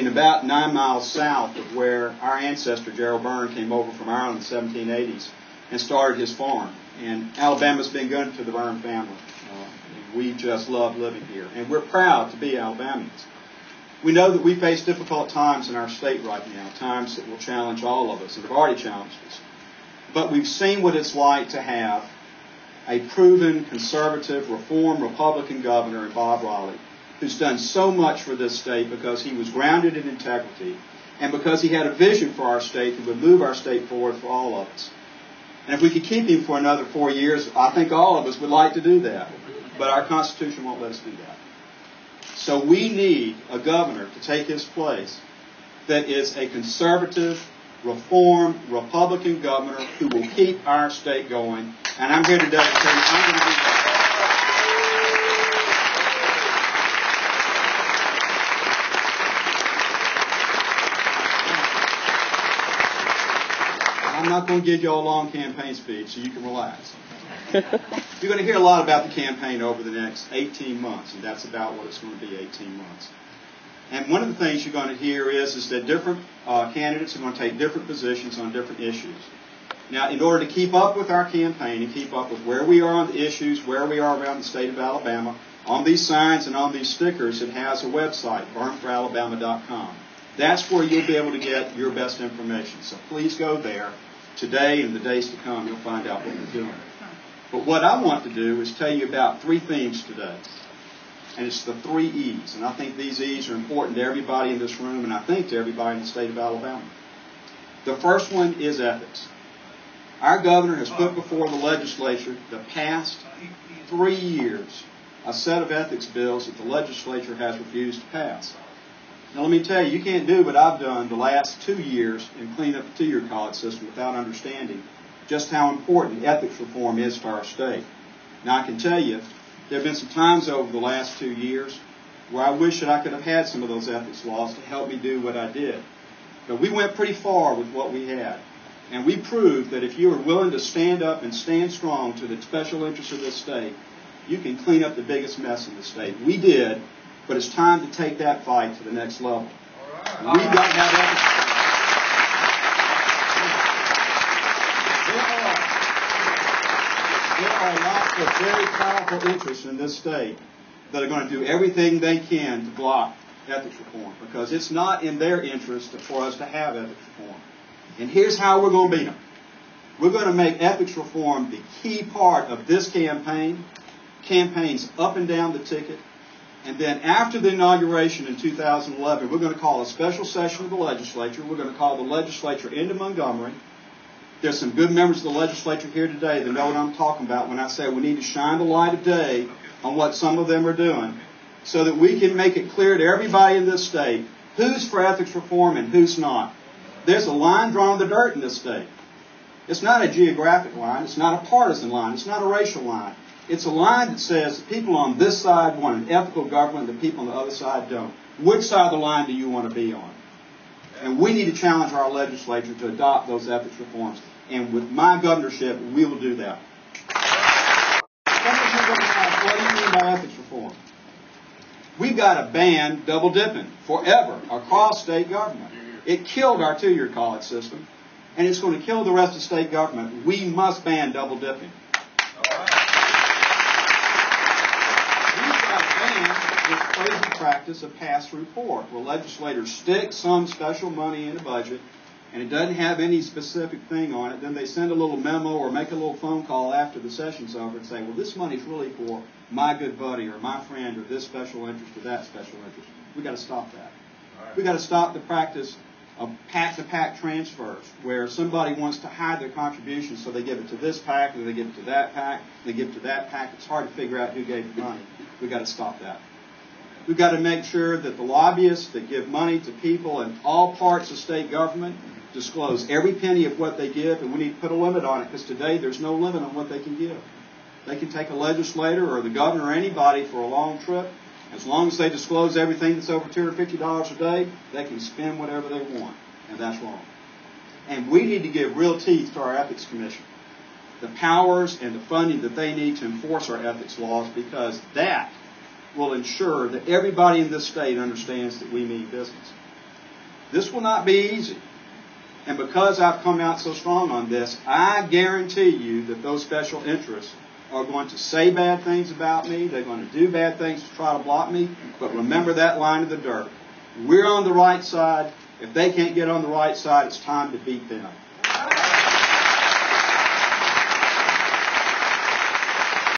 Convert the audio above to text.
about 9 miles south of where our ancestor Gerald Byrne came over from Ireland in the 1780s and started his farm. And Alabama's been good to the Byrne family. We just love living here, and we're proud to be Alabamians. We know that we face difficult times in our state right now, times that will challenge all of us, and have already challenged us. But we've seen what it's like to have a proven conservative, reform, Republican governor in Bob Riley, who's done so much for this state because he was grounded in integrity and because he had a vision for our state that would move our state forward for all of us. And if we could keep him for another 4 years, I think all of us would like to do that. But our Constitution won't let us do that. So we need a governor to take his place that is a conservative, reform, Republican governor who will keep our state going. And I'm here today to tell you I'm going to do that. I'm not going to give you all a long campaign speech, so you can relax. You're going to hear a lot about the campaign over the next 18 months, and that's about what it's going to be, 18 months. And one of the things you're going to hear is that different candidates are going to take different positions on different issues. Now, in order to keep up with our campaign and keep up with where we are on the issues, where we are around the state of Alabama, on these signs and on these stickers, it has a website, ByrneForAlabama.com. That's where you'll be able to get your best information. So please go there. Today and the days to come, you'll find out what we're doing. But what I want to do is tell you about 3 themes today. And it's the 3 E's. And I think these E's are important to everybody in this room, and I think to everybody in the state of Alabama. The first one is ethics. Our governor has put before the legislature the past 3 years a set of ethics bills that the legislature has refused to pass. Now let me tell you, you can't do what I've done the last 2 years and clean up the 2-year college system without understanding just how important ethics reform is to our state. Now I can tell you, there have been some times over the last 2 years where I wish that I could have had some of those ethics laws to help me do what I did. But we went pretty far with what we had. And we proved that if you are willing to stand up and stand strong to the special interests of this state, you can clean up the biggest mess in the state. We did, but it's time to take that fight to the next level. We've got to have ethics. There are lots of very powerful interests in this state that are going to do everything they can to block ethics reform because it's not in their interest for us to have ethics reform. And here's how we're going to beat them. We're going to make ethics reform the key part of this campaign, campaigns up and down the ticket. And then after the inauguration in 2011, we're going to call a special session of the legislature. We're going to call the legislature into Montgomery. There's some good members of the legislature here today that know what I'm talking about when I say we need to shine the light of day on what some of them are doing so that we can make it clear to everybody in this state who's for ethics reform and who's not. There's a line drawn in the dirt in this state. It's not a geographic line. It's not a partisan line. It's not a racial line. It's a line that says the people on this side want an ethical government, the people on the other side don't. Which side of the line do you want to be on? And we need to challenge our legislature to adopt those ethics reforms. And with my governorship, we will do that. Some of you are going to ask, what do you mean by ethics reform? We've got to ban double dipping forever across state government. It killed our 2-year college system, and it's going to kill the rest of state government. We must ban double dipping. This crazy practice of pass-through pork, where legislators stick some special money in a budget, and it doesn't have any specific thing on it. Then they send a little memo or make a little phone call after the session's over and say, well, this money's really for my good buddy or my friend or this special interest or that special interest. We've got to stop that. We've got to stop the practice of PAC-to-PAC transfers, where somebody wants to hide their contributions, so they give it to this PAC, and they give it to that PAC, and they give it to that PAC. It's hard to figure out who gave the money. We've got to stop that. We've got to make sure that the lobbyists that give money to people in all parts of state government disclose every penny of what they give, and we need to put a limit on it, because today there's no limit on what they can give. They can take a legislator or the governor or anybody for a long trip. As long as they disclose everything that's over $250 a day, they can spend whatever they want, and that's wrong. And we need to give real teeth to our Ethics Commission, the powers and the funding that they need to enforce our ethics laws, because that will ensure that everybody in this state understands that we mean business. This will not be easy. And because I've come out so strong on this, I guarantee you that those special interests are going to say bad things about me. They're going to do bad things to try to block me. But remember that line of the dirt. We're on the right side. If they can't get on the right side, it's time to beat them.